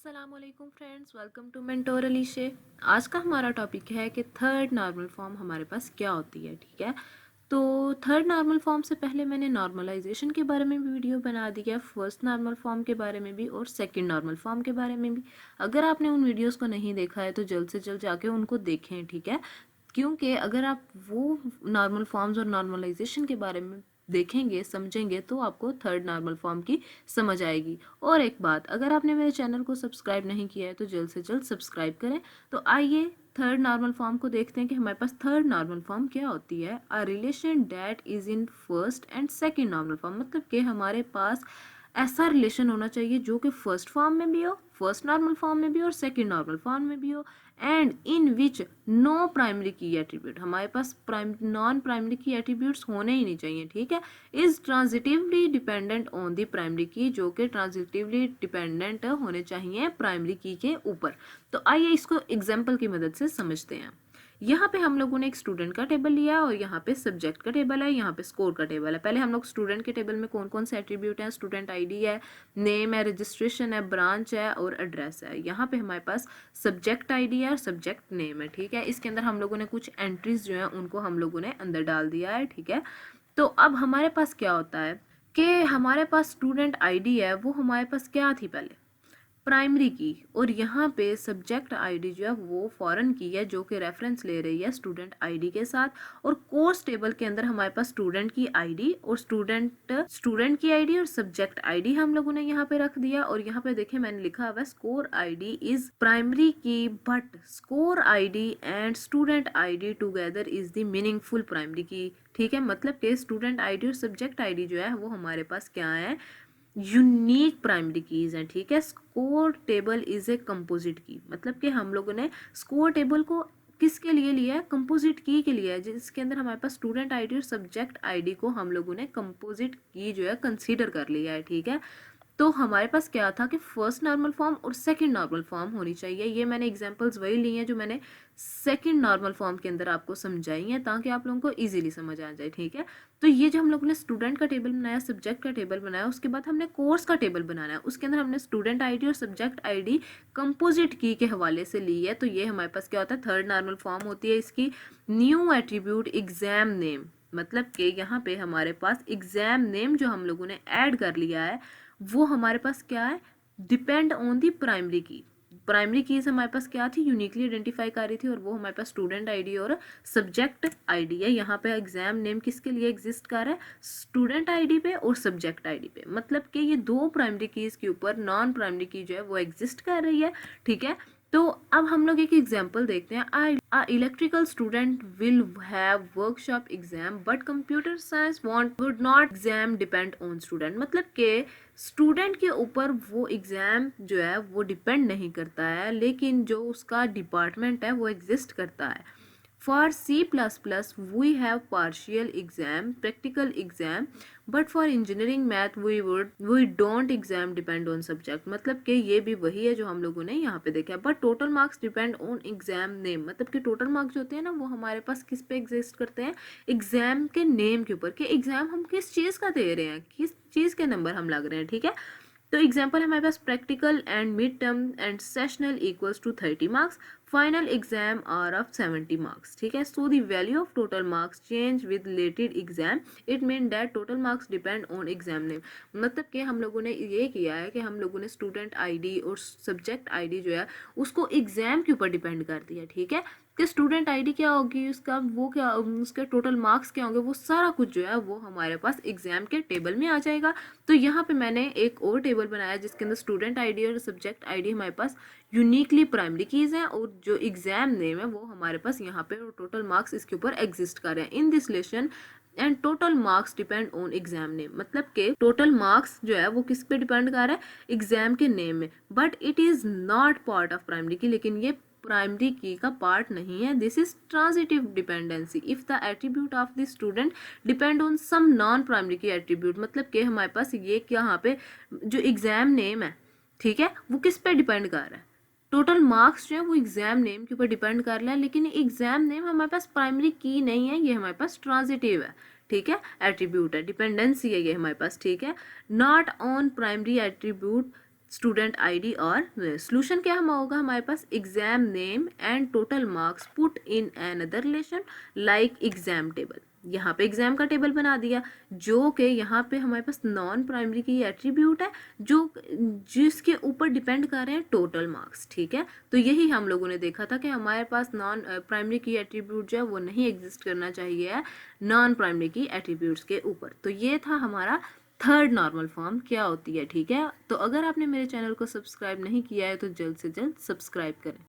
अस्सलाम वालेकुम friends, welcome to mentor अलीशे। आज का हमारा टॉपिक है कि थर्ड नॉर्मल फॉर्म हमारे पास क्या होती है। ठीक है, तो थर्ड नॉर्मल फॉर्म से पहले मैंने नॉर्मलाइजेशन के बारे में भी वीडियो बना दी है, फर्स्ट नॉर्मल फॉर्म के बारे में भी और सेकंड नॉर्मल फॉर्म के बारे में भी। अगर आपने उन वीडियोस को नहीं देखा है तो जल्द से जल्द जाके उनको देखें। ठीक है, क्योंकि अगर आप वो नॉर्मल फॉर्म्स और नॉर्मलाइजेशन के बारे में देखेंगे समझेंगे तो आपको थर्ड नॉर्मल फॉर्म की समझ आएगी। और एक बात, अगर आपने मेरे चैनल को सब्सक्राइब नहीं किया है तो जल्द से जल्द सब्सक्राइब करें। तो आइए थर्ड नॉर्मल फॉर्म को देखते हैं कि हमारे पास थर्ड नॉर्मल फॉर्म क्या होती है। A relation that is in first and second normal form, मतलब कि हमारे पास ऐसा रिलेशन होना चाहिए जो कि फर्स्ट फॉर्म में भी हो, फर्स्ट नॉर्मल फॉर्म में भी और सेकंड नॉर्मल फॉर्म में भी हो, and in which no primary key attribute, हमारे पास नॉन प्राइमरी की एट्रीब्यूट्स होने ही नहीं चाहिए। ठीक है, is transitively dependent on the primary की, जो कि ट्रांजिटिवली डिपेंडेंट होने चाहिए प्राइमरी की के ऊपर। तो आइए इसको एग्जाम्पल की मदद से समझते हैं। यहाँ पे हम लोगों ने एक स्टूडेंट का टेबल लिया और यहाँ पे सब्जेक्ट का टेबल है, यहाँ पे स्कोर का टेबल है। पहले हम लोग स्टूडेंट के टेबल में कौन कौन से एट्रीब्यूट हैं, स्टूडेंट आईडी है, नेम है, रजिस्ट्रेशन है, ब्रांच है और एड्रेस है। यहाँ पे हमारे पास सब्जेक्ट आईडी है और सब्जेक्ट नेम है। ठीक है, इसके अंदर हम लोगों ने कुछ एंट्रीज जो है उनको हम लोगों ने अंदर डाल दिया है। ठीक है, तो अब हमारे पास क्या होता है कि हमारे पास स्टूडेंट आईडी है, वो हमारे पास क्या थी पहले, प्राइमरी की, और यहाँ पे सब्जेक्ट आईडी जो है वो फॉरेन की है जो कि रेफरेंस ले रही है स्टूडेंट आईडी के साथ। और कोर्स टेबल के अंदर हमारे पास स्टूडेंट की आईडी और स्टूडेंट की आईडी और सब्जेक्ट आईडी हम लोगों ने यहाँ पे रख दिया। और यहाँ पे देखें मैंने लिखा हुआ है स्कोर आईडी इज प्राइमरी की but score ID and student ID together is the meaningful primary की। ठीक है, मतलब कि स्टूडेंट आईडी और सब्जेक्ट आईडी जो है वो हमारे पास क्या है, यूनिक प्राइमरी कीज हैं। ठीक है, score table is a composite key, मतलब कि हम लोगों ने स्कोर टेबल को किसके लिए लिया है, कंपोजिट की के लिए है, जिसके अंदर हमारे पास स्टूडेंट आईडी और सब्जेक्ट आईडी को हम लोगों ने कंपोजिट की जो है कंसीडर कर लिया है। ठीक है, तो हमारे पास क्या था कि फर्स्ट नॉर्मल फॉर्म और सेकंड नॉर्मल फॉर्म होनी चाहिए। ये मैंने एग्जांपल्स वही ली हैं जो मैंने सेकंड नॉर्मल फॉर्म के अंदर आपको समझाई हैं ताकि आप लोगों को इजीली समझ आ जाए। ठीक है, तो ये जो हम लोगों ने स्टूडेंट का टेबल बनाया, सब्जेक्ट का टेबल बनाया, उसके बाद हमने कोर्स का टेबल बनाना है, उसके अंदर हमने स्टूडेंट आईडी और सब्जेक्ट आईडी कंपोजिट की के हवाले से ली है। तो ये हमारे पास क्या होता है, थर्ड नॉर्मल फॉर्म होती है इसकी। न्यू एट्रीब्यूट एग्जाम नेम, मतलब कि यहाँ पे हमारे पास एग्जाम नेम जो हम लोगों ने ऐड कर लिया है वो हमारे पास क्या है, डिपेंड ऑन दी प्राइमरी की। प्राइमरी कीज हमारे पास क्या थी, यूनिकली आइडेंटिफाई कर रही थी, और वो हमारे पास स्टूडेंट आईडी और सब्जेक्ट आईडी है। यहाँ पे एग्जाम नेम किसके लिए एग्जिस्ट कर रहा है, स्टूडेंट आईडी पे और सब्जेक्ट आईडी पे, मतलब कि ये दो प्राइमरी कीज के ऊपर नॉन प्राइमरी की जो है वो एग्जिस्ट कर रही है। ठीक है, तो अब हम लोग एक एग्जांपल देखते हैं। Electrical student will have workshop exam but computer science would not exam depend on student, मतलब के स्टूडेंट के ऊपर वो एग्जाम जो है वो डिपेंड नहीं करता है, लेकिन जो उसका डिपार्टमेंट है वो एग्जिस्ट करता है। For C++, we have partial exam, practical exam, but for engineering math we don't exam depend on subject, मतलब कि ये भी वही है जो हम लोगों ने यहाँ पे देखा है। But total marks depend on exam name, मतलब कि टोटल मार्क्स जो होते हैं ना वो हमारे पास किस पे एग्जिस्ट करते हैं, एग्जाम के नेम के ऊपर, कि एग्जाम हम किस चीज़ का दे रहे हैं, किस चीज़ के नंबर हम लग रहे हैं। ठीक है, तो एग्जाम्पल हमारे पास practical and mid term and sessional equals to 30 marks, final exam are of 70 marks. ठीक है, so the value of total marks change with related exam, it mean that total marks depend on exam name, मतलब कि हम लोगों ने ये किया है कि हम लोगों ने स्टूडेंट आईडी और सब्जेक्ट आईडी जो है उसको एग्जाम के ऊपर डिपेंड कर दिया। ठीक है, कि स्टूडेंट आईडी क्या होगी, उसका वो क्या, उसके टोटल मार्क्स क्या होंगे, वो सारा कुछ जो है वो हमारे पास एग्जाम के टेबल में आ जाएगा। तो यहाँ पे मैंने एक और टेबल बनाया जिसके अंदर स्टूडेंट आईडी और सब्जेक्ट आईडी हमारे पास यूनिकली प्राइमरी कीज हैं, और जो एग्जाम नेम है वो हमारे पास यहाँ पे टोटल मार्क्स इसके ऊपर एग्जिस्ट कर रहे हैं in this lesson. And total marks depend on exam name, मतलब के टोटल मार्क्स जो है वो किस पे डिपेंड कर रहा है, एग्जाम के नेम में, but it is not part of primary key, लेकिन ये प्राइमरी की का पार्ट नहीं है। This is transitive dependency if the attribute of the student depend on some non primary key attribute, मतलब कि हमारे पास ये यहाँ पे जो एग्जाम नेम है, ठीक है, वो किस पे डिपेंड कर रहा है, टोटल मार्क्स जो है वो एग्जाम नेम के ऊपर डिपेंड कर रहा है, लेकिन एग्जाम नेम हमारे पास प्राइमरी की नहीं है, ये हमारे पास ट्रांजिटिव है। ठीक है, एट्रीब्यूट है, डिपेंडेंसी है ये हमारे पास। ठीक है, not on primary attribute student ID और सॉल्यूशन क्या हम होगा हमारे पास exam name and total marks put in another relation like exam table. यहाँ पे एग्जाम का टेबल बना दिया जो कि यहाँ पे हमारे पास नॉन प्राइमरी की एट्रीब्यूट है जो जिसके ऊपर डिपेंड कर रहे हैं टोटल मार्क्स। ठीक है, तो यही हम लोगों ने देखा था कि हमारे पास नॉन प्राइमरी की एट्रीब्यूट जो है वो नहीं एग्जिस्ट करना चाहिए नॉन प्राइमरी की एट्रीब्यूट्स के ऊपर। तो ये था हमारा थर्ड नॉर्मल फॉर्म क्या होती है। ठीक है, तो अगर आपने मेरे चैनल को सब्सक्राइब नहीं किया है तो जल्द से जल्द सब्सक्राइब करें।